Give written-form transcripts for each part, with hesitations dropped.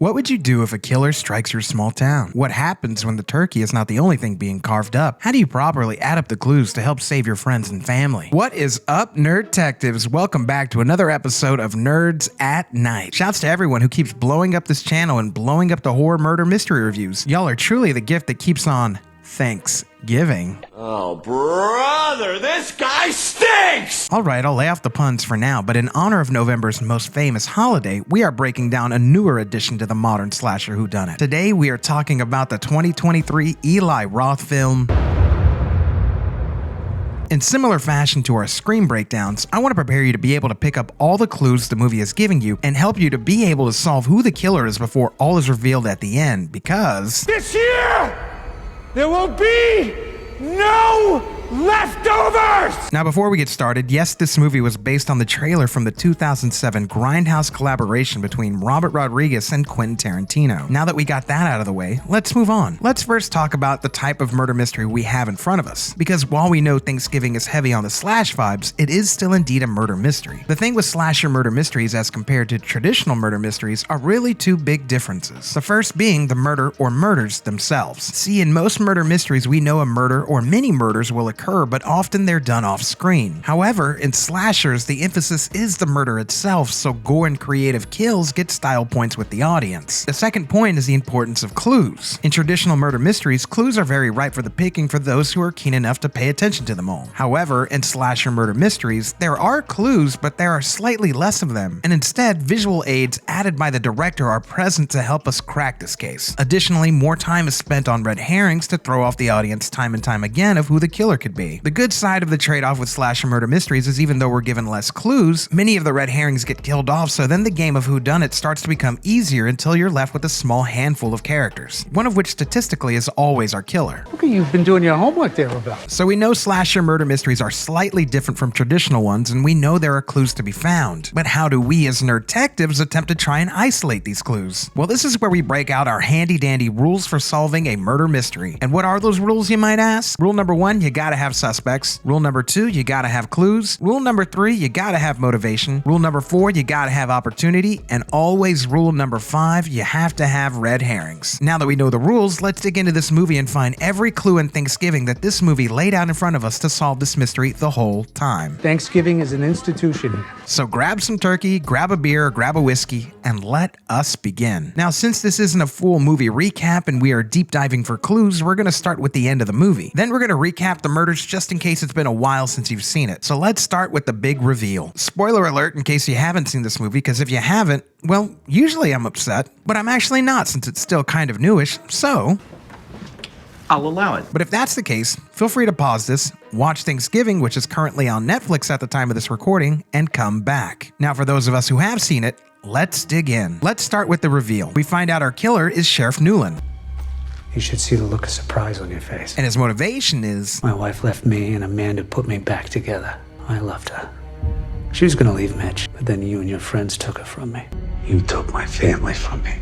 What would you do if a killer strikes your small town? What happens when the turkey is not the only thing being carved up? How do you properly add up the clues to help save your friends and family? What is up, Nerdtectives? Welcome back to another episode of Nerds at Night. Shouts to everyone who keeps blowing up this channel and blowing up the horror murder mystery reviews. Y'all are truly the gift that keeps on Thanksgiving. Oh, brother, this guy stinks! Alright, I'll lay off the puns for now, but in honor of November's most famous holiday, we are breaking down a newer addition to the modern slasher whodunit. Today, we are talking about the 2023 Eli Roth film. In similar fashion to our Scream breakdowns, I want to prepare you to be able to pick up all the clues the movie is giving you and help you to be able to solve who the killer is before all is revealed at the end, because this year, there will be no leftovers! Now, before we get started, yes, this movie was based on the trailer from the 2007 Grindhouse collaboration between Robert Rodriguez and Quentin Tarantino. Now that we got that out of the way, let's move on. Let's first talk about the type of murder mystery we have in front of us, because while we know Thanksgiving is heavy on the slash vibes, it is still indeed a murder mystery. The thing with slasher murder mysteries as compared to traditional murder mysteries are really two big differences. The first being the murder or murders themselves. See, in most murder mysteries, we know a murder or many murders will occur, but often they're done off screen. However, in slashers, the emphasis is the murder itself, so gore and creative kills get style points with the audience. The second point is the importance of clues. In traditional murder mysteries, clues are very ripe for the picking for those who are keen enough to pay attention to them all. However, in slasher murder mysteries, there are clues, but there are slightly less of them, and instead, visual aids added by the director are present to help us crack this case. Additionally, more time is spent on red herrings to throw off the audience time and time again of who the killer could be. The good side of the trade-off with slasher murder mysteries is even though we're given less clues, many of the red herrings get killed off, so then the game of whodunit starts to become easier until you're left with a small handful of characters, one of which statistically is always our killer. Okay, you've been doing your homework there, about. So we know slasher murder mysteries are slightly different from traditional ones, and we know there are clues to be found. But how do we as Nerdtectives attempt to try and isolate these clues? Well, this is where we break out our handy-dandy rules for solving a murder mystery. And what are those rules, you might ask? Rule number 1, you gotta have suspects. Rule number 2, you gotta have clues. Rule number 3, you gotta have motivation. Rule number 4, you gotta have opportunity. And always rule number 5, you have to have red herrings. Now that we know the rules, let's dig into this movie and find every clue in Thanksgiving that this movie laid out in front of us to solve this mystery the whole time. Thanksgiving is an institution. So grab some turkey, grab a beer, grab a whiskey, and let us begin. Now, since this isn't a full movie recap and we are deep diving for clues, we're gonna start with the end of the movie. Then we're gonna recap the murders just in case it's been a while since you've seen it. So let's start with the big reveal. Spoiler alert in case you haven't seen this movie, because if you haven't, well, usually I'm upset, but I'm actually not since it's still kind of newish, so I'll allow it. But if that's the case, feel free to pause this, watch Thanksgiving, which is currently on Netflix at the time of this recording, and come back. Now, for those of us who have seen it, let's dig in. Let's start with the reveal. We find out our killer is Sheriff Newland. You should see the look of surprise on your face. And his motivation is, my wife left me and Amanda put me back together. I loved her. She was gonna leave Mitch, but then you and your friends took her from me. You took my family from me.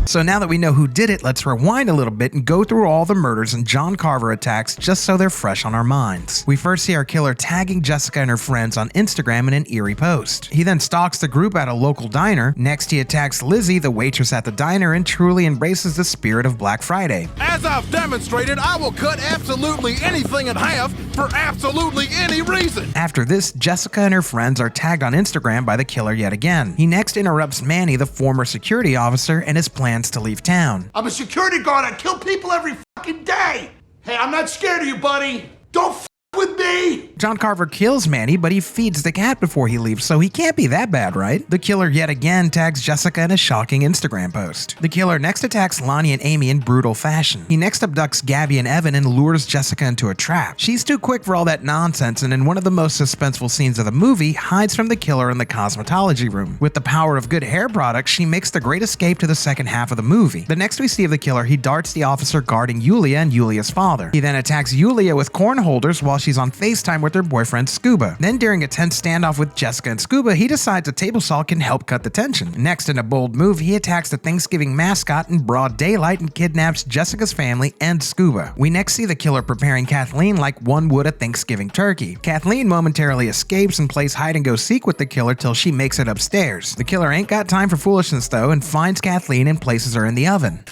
So now that we know who did it, let's rewind a little bit and go through all the murders and John Carver attacks just so they're fresh on our minds. We first see our killer tagging Jessica and her friends on Instagram in an eerie post. He then stalks the group at a local diner. Next, he attacks Lizzie, the waitress at the diner, and truly embraces the spirit of Black Friday. As I've demonstrated, I will cut absolutely anything in half for absolutely any reason. After this, Jessica and her friends are tagged on Instagram by the killer yet again. He next interrupts Manny, the former security officer, and his plans to leave town. I'm a security guard. I kill people every fucking day. Hey, I'm not scared of you, buddy. Don't f with me. John Carver kills Manny, but he feeds the cat before he leaves, so he can't be that bad, right? The killer yet again tags Jessica in a shocking Instagram post. The killer next attacks Lonnie and Amy in brutal fashion. He next abducts Gabby and Evan and lures Jessica into a trap. She's too quick for all that nonsense, and in one of the most suspenseful scenes of the movie, hides from the killer in the cosmetology room. With the power of good hair products, she makes the great escape to the second half of the movie. The next we see of the killer, he darts the officer guarding Yulia and Yulia's father. He then attacks Yulia with corn holders while she's on FaceTime with her boyfriend Scuba. Then during a tense standoff with Jessica and Scuba, he decides a table saw can help cut the tension. Next, in a bold move, he attacks the Thanksgiving mascot in broad daylight and kidnaps Jessica's family and Scuba. We next see the killer preparing Kathleen like one would a Thanksgiving turkey. Kathleen momentarily escapes and plays hide-and-go-seek with the killer till she makes it upstairs. The killer ain't got time for foolishness though and finds Kathleen and places her in the oven.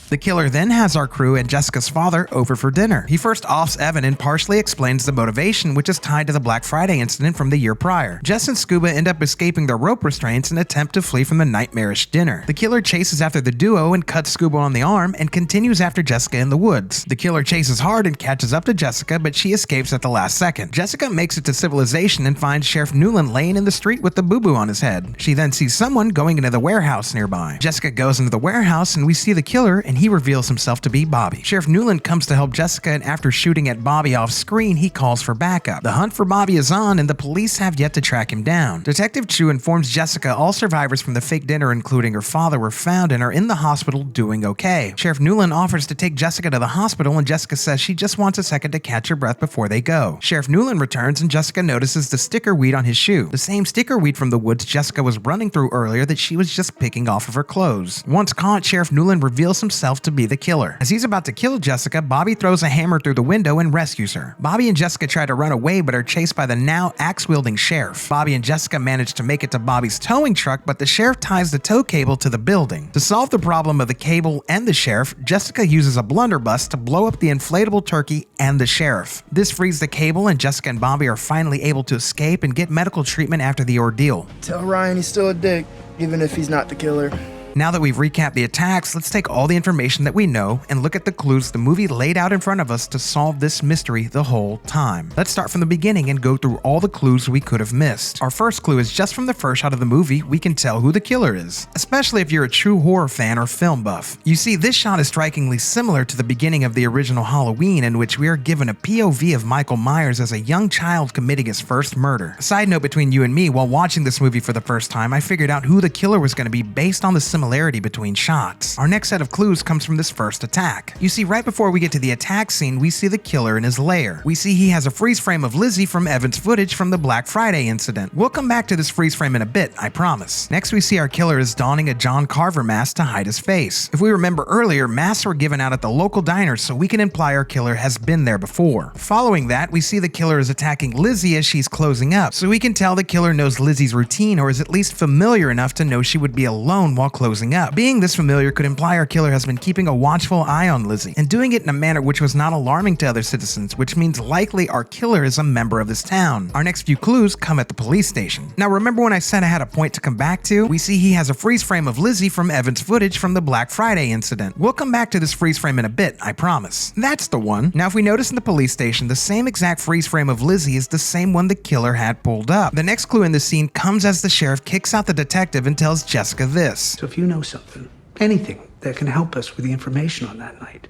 The killer then has our crew and Jessica's father over for dinner. He first offs Evan and partially explains the motivation, which is tied to the Black Friday incident from the year prior. Jess and Scuba end up escaping the rope restraints and attempt to flee from the nightmarish dinner. The killer chases after the duo and cuts Scuba on the arm and continues after Jessica in the woods. The killer chases hard and catches up to Jessica, but she escapes at the last second. Jessica makes it to civilization and finds Sheriff Newland laying in the street with the boo-boo on his head. She then sees someone going into the warehouse nearby. Jessica goes into the warehouse and we see the killer, and he reveals himself to be Bobby. Sheriff Newland comes to help Jessica, and after shooting at Bobby off screen, he calls for backup. The hunt for Bobby is on and the police have yet to track him down. Detective Chu informs Jessica all survivors from the fake dinner, including her father, were found and are in the hospital doing okay. Sheriff Newland offers to take Jessica to the hospital, and Jessica says she just wants a second to catch her breath before they go. Sheriff Newland returns and Jessica notices the sticker weed on his shoe, the same sticker weed from the woods Jessica was running through earlier that she was just picking off of her clothes. Once caught, Sheriff Newland reveals himself to be the killer. As he's about to kill Jessica, Bobby throws a hammer through the window and rescues her. Bobby and Jessica try to run away but are chased by the now axe-wielding sheriff. Bobby and Jessica manage to make it to Bobby's towing truck, but the sheriff ties the tow cable to the building. To solve the problem of the cable and the sheriff, Jessica uses a blunderbuss to blow up the inflatable turkey and the sheriff. This frees the cable, and Jessica and Bobby are finally able to escape and get medical treatment after the ordeal. Tell Ryan he's still a dick, even if he's not the killer. Now that we've recapped the attacks, let's take all the information that we know and look at the clues the movie laid out in front of us to solve this mystery the whole time. Let's start from the beginning and go through all the clues we could have missed. Our first clue is just from the first shot of the movie, we can tell who the killer is, especially if you're a true horror fan or film buff. You see, this shot is strikingly similar to the beginning of the original Halloween, in which we are given a POV of Michael Myers as a young child committing his first murder. Side note between you and me, while watching this movie for the first time, I figured out who the killer was going to be based on the similarity between shots. Our next set of clues comes from this first attack. You see, right before we get to the attack scene, we see the killer in his lair. We see he has a freeze frame of Lizzie from Evan's footage from the Black Friday incident. We'll come back to this freeze frame in a bit, I promise. Next, we see our killer is donning a John Carver mask to hide his face. If we remember earlier, masks were given out at the local diner, so we can imply our killer has been there before. Following that, we see the killer is attacking Lizzie as she's closing up, so we can tell the killer knows Lizzie's routine, or is at least familiar enough to know she would be alone while closing up. Being this familiar could imply our killer has been keeping a watchful eye on Lizzie, and doing it in a manner which was not alarming to other citizens, which means likely our killer is a member of this town. Our next few clues come at the police station. Now remember when I said I had a point to come back to? We see he has a freeze frame of Lizzie from Evan's footage from the Black Friday incident. We'll come back to this freeze frame in a bit, I promise. That's the one. Now if we notice in the police station, the same exact freeze frame of Lizzie is the same one the killer had pulled up. The next clue in the scene comes as the sheriff kicks out the detective and tells Jessica this. So if you know something, anything that can help us with the information on that night,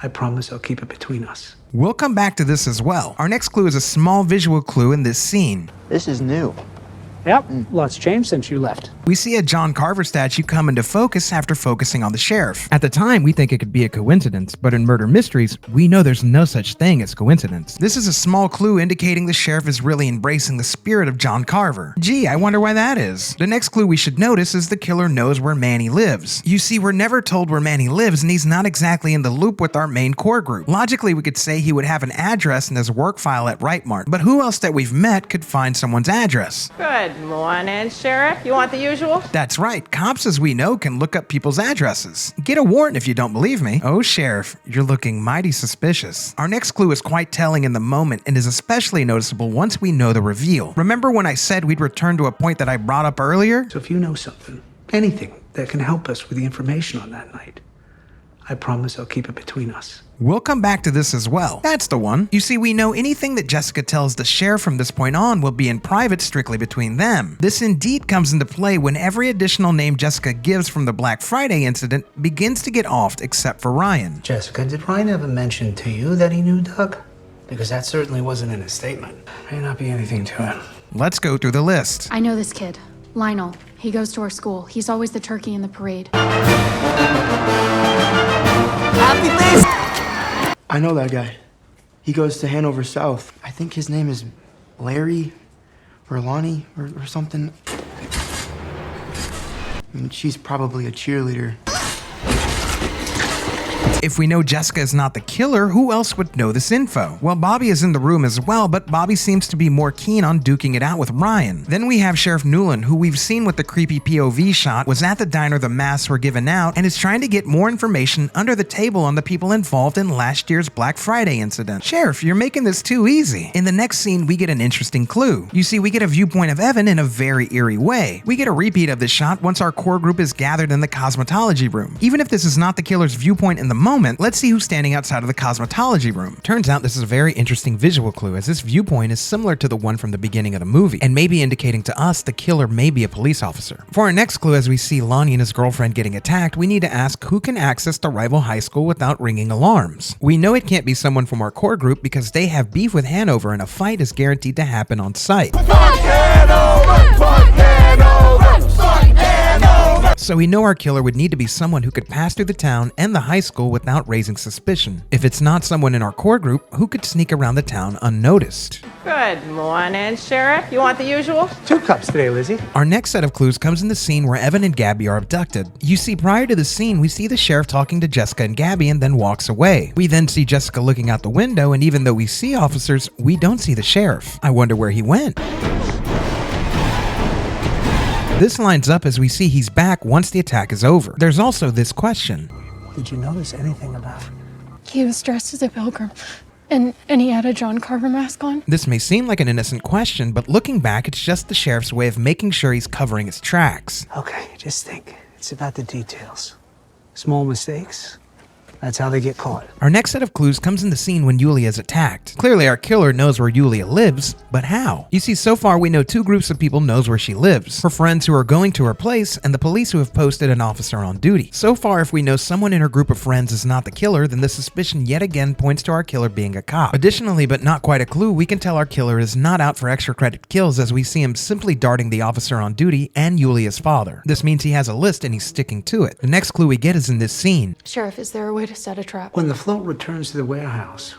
I promise I'll keep it between us. We'll come back to this as well. Our next clue is a small visual clue in this scene. This is new. Yep, lots changed since you left. We see a John Carver statue come into focus after focusing on the sheriff. At the time, we think it could be a coincidence, but in murder mysteries, we know there's no such thing as coincidence. This is a small clue indicating the sheriff is really embracing the spirit of John Carver. Gee, I wonder why that is. The next clue we should notice is the killer knows where Manny lives. You see, we're never told where Manny lives, and he's not exactly in the loop with our main core group. Logically, we could say he would have an address in his work file at Rightmart, but who else that we've met could find someone's address? Good morning, Sheriff. You want the usual? That's right. Cops, as we know, can look up people's addresses. Get a warrant if you don't believe me. Oh, Sheriff, you're looking mighty suspicious. Our next clue is quite telling in the moment and is especially noticeable once we know the reveal. Remember when I said we'd return to a point that I brought up earlier? So if you know something, anything that can help us with the information on that night, I promise I'll keep it between us. We'll come back to this as well. That's the one. You see, we know anything that Jessica tells the sheriff from this point on will be in private strictly between them. This indeed comes into play when every additional name Jessica gives from the Black Friday incident begins to get offed except for Ryan. Jessica, did Ryan ever mention to you that he knew Doug? Because that certainly wasn't in his statement. May not be anything to him. Let's go through the list. I know this kid, Lionel. He goes to our school. He's always the turkey in the parade. Happy Thanksgiving! I know that guy. He goes to Hanover South. I think his name is Larry or Lonnie or something. I mean, she's probably a cheerleader. If we know Jessica is not the killer, who else would know this info? Well, Bobby is in the room as well, but Bobby seems to be more keen on duking it out with Ryan. Then we have Sheriff Newland, who we've seen with the creepy POV shot, was at the diner the masks were given out, and is trying to get more information under the table on the people involved in last year's Black Friday incident. Sheriff, you're making this too easy. In the next scene, we get an interesting clue. You see, we get a viewpoint of Evan in a very eerie way. We get a repeat of this shot once our core group is gathered in the cosmetology room. Even if this is not the killer's viewpoint in the moment, let's see who's standing outside of the cosmetology room. Turns out this is a very interesting visual clue, as this viewpoint is similar to the one from the beginning of the movie, and maybe indicating to us the killer may be a police officer. For our next clue, as we see Lonnie and his girlfriend getting attacked, we need to ask who can access the rival high school without ringing alarms. We know it can't be someone from our core group because they have beef with Hanover and a fight is guaranteed to happen on site. Fuck Hanover! Fuck Hanover! Fuck Hanover! So we know our killer would need to be someone who could pass through the town and the high school without raising suspicion. If it's not someone in our core group, who could sneak around the town unnoticed? Good morning, Sheriff. You want the usual? 2 cups today, Lizzie. Our next set of clues comes in the scene where Evan and Gabby are abducted. You see, prior to the scene, we see the sheriff talking to Jessica and Gabby and then walks away. We then see Jessica looking out the window, and even though we see officers, we don't see the sheriff. I wonder where he went. This lines up as we see he's back once the attack is over. There's also this question. Did you notice anything about it? He was dressed as a pilgrim, and he had a John Carver mask on. This may seem like an innocent question, but looking back, it's just the sheriff's way of making sure he's covering his tracks. Okay, just think. It's about the details. Small mistakes. That's how they get caught. Our next set of clues comes in the scene when Yulia is attacked. Clearly our killer knows where Yulia lives, but how? You see, so far we know 2 groups of people knows where she lives. Her friends who are going to her place and the police who have posted an officer on duty. So far, if we know someone in her group of friends is not the killer, then the suspicion yet again points to our killer being a cop. Additionally, but not quite a clue, we can tell our killer is not out for extra credit kills as we see him simply darting the officer on duty and Yulia's father. This means he has a list and he's sticking to it. The next clue we get is in this scene. Sheriff, is there a way to set a trap? When the float returns to the warehouse,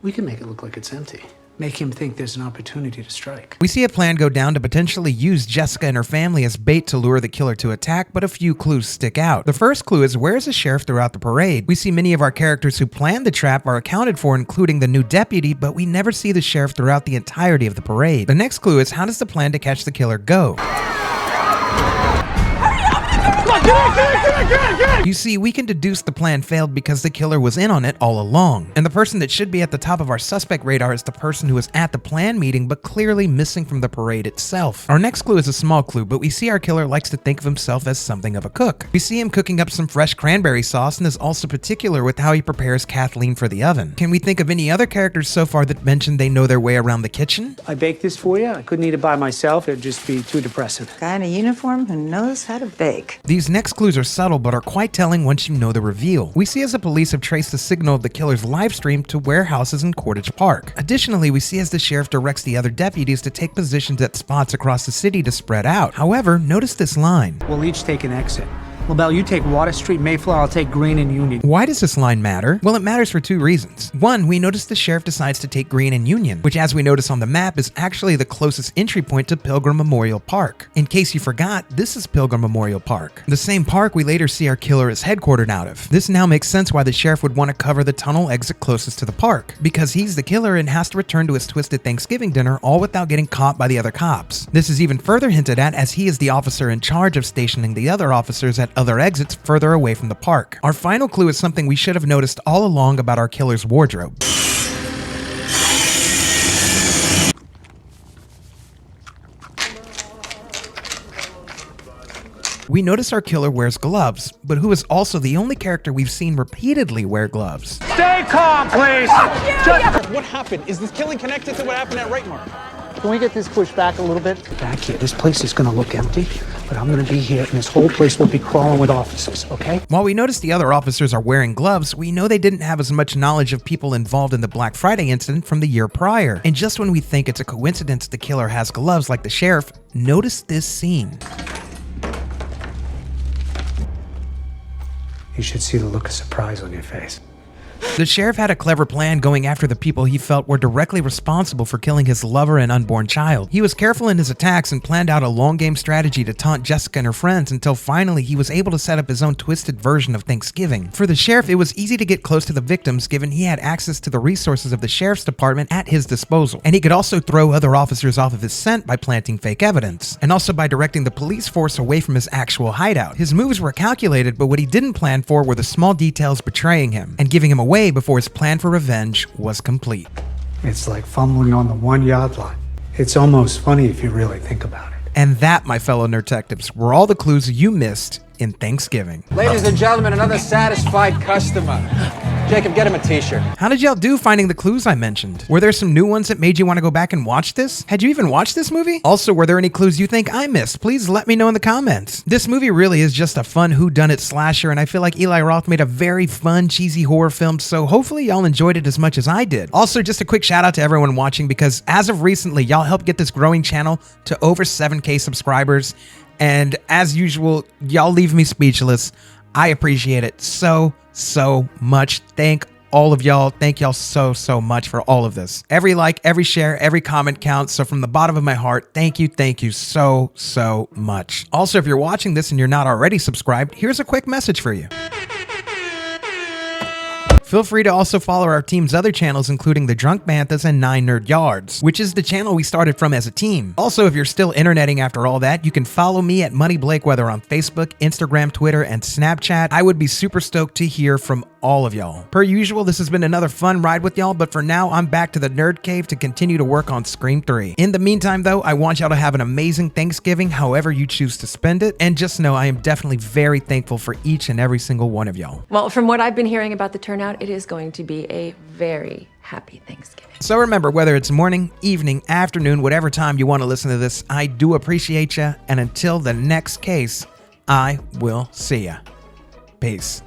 we can make it look like it's empty. Make him think there's an opportunity to strike. We see a plan go down to potentially use Jessica and her family as bait to lure the killer to attack, but a few clues stick out. The first clue is where's the sheriff throughout the parade? We see many of our characters who planned the trap are accounted for, including the new deputy, but we never see the sheriff throughout the entirety of the parade. The next clue is how does the plan to catch the killer go? You see, we can deduce the plan failed because the killer was in on it all along. And the person that should be at the top of our suspect radar is the person who was at the plan meeting but clearly missing from the parade itself. Our next clue is a small clue, but we see our killer likes to think of himself as something of a cook. We see him cooking up some fresh cranberry sauce and is also particular with how he prepares Kathleen for the oven. Can we think of any other characters so far that mentioned they know their way around the kitchen? I baked this for you. I couldn't eat it by myself. It'd just be too depressing. Guy in a uniform who knows how to bake. These next clues are subtle but are quite telling once you know the reveal. We see as the police have traced the signal of the killer's live stream to warehouses in Cordage Park. Additionally, we see as the sheriff directs the other deputies to take positions at spots across the city to spread out. However, notice this line. We'll each take an exit. LaBelle, you take Water Street, Mayflower, I'll take Green and Union. Why does this line matter? Well, it matters for 2 reasons. One, we notice the sheriff decides to take Green and Union, which as we notice on the map is actually the closest entry point to Pilgrim Memorial Park. In case you forgot, this is Pilgrim Memorial Park, the same park we later see our killer is headquartered out of. This now makes sense why the sheriff would want to cover the tunnel exit closest to the park, because he's the killer and has to return to his twisted Thanksgiving dinner all without getting caught by the other cops. This is even further hinted at as he is the officer in charge of stationing the other officers at other exits further away from the park. Our final clue is something we should have noticed all along about our killer's wardrobe. We notice our killer wears gloves, but who is also the only character we've seen repeatedly wear gloves. Stay calm, please! What happened? Is this killing connected to what happened at Rightmark? Can we get this pushed back a little bit? Back here. This place is gonna look empty, but I'm gonna be here, and this whole place will be crawling with officers, okay? While we notice the other officers are wearing gloves, we know they didn't have as much knowledge of people involved in the Black Friday incident from the year prior. And just when we think it's a coincidence the killer has gloves like the sheriff, notice this scene. You should see the look of surprise on your face. The sheriff had a clever plan going after the people he felt were directly responsible for killing his lover and unborn child. He was careful in his attacks and planned out a long game strategy to taunt Jessica and her friends until finally he was able to set up his own twisted version of Thanksgiving. For the sheriff, it was easy to get close to the victims given he had access to the resources of the sheriff's department at his disposal. And he could also throw other officers off of his scent by planting fake evidence, and also by directing the police force away from his actual hideout. His moves were calculated, but what he didn't plan for were the small details betraying him and giving him away before his plan for revenge was complete. It's like fumbling on the 1 yard line. It's almost funny if you really think about it. And that, my fellow Nerdtectives, were all the clues you missed in Thanksgiving. Ladies and gentlemen, another satisfied customer. Jacob, get him a t-shirt. How did y'all do finding the clues I mentioned? Were there some new ones that made you want to go back and watch this? Had you even watched this movie? Also, were there any clues you think I missed? Please let me know in the comments. This movie really is just a fun whodunit slasher, and I feel like Eli Roth made a very fun, cheesy horror film, so hopefully y'all enjoyed it as much as I did. Also, just a quick shout out to everyone watching, because as of recently, y'all helped get this growing channel to over 7K subscribers, and as usual, y'all leave me speechless. I appreciate it so much. Thank all of y'all. Thank y'all so much for all of this. Every like, every share, every comment counts. So from the bottom of my heart, thank you so much. Also, if you're watching this and you're not already subscribed, here's a quick message for you. Feel free to also follow our team's other channels, including the Drunk Banthas and 9 Nerd Yards, which is the channel we started from as a team. Also, if you're still interneting after all that, you can follow me at Money Blake, whether on Facebook, Instagram, Twitter, and Snapchat. I would be super stoked to hear from all of y'all. Per usual, this has been another fun ride with y'all, but for now, I'm back to the Nerd Cave to continue to work on Scream 3. In the meantime, though, I want y'all to have an amazing Thanksgiving, however you choose to spend it, and just know I am definitely very thankful for each and every single one of y'all. Well, from what I've been hearing about the turnout, it is going to be a very happy Thanksgiving. So remember, whether it's morning, evening, afternoon, whatever time you want to listen to this, I do appreciate ya, and until the next case, I will see ya. Peace.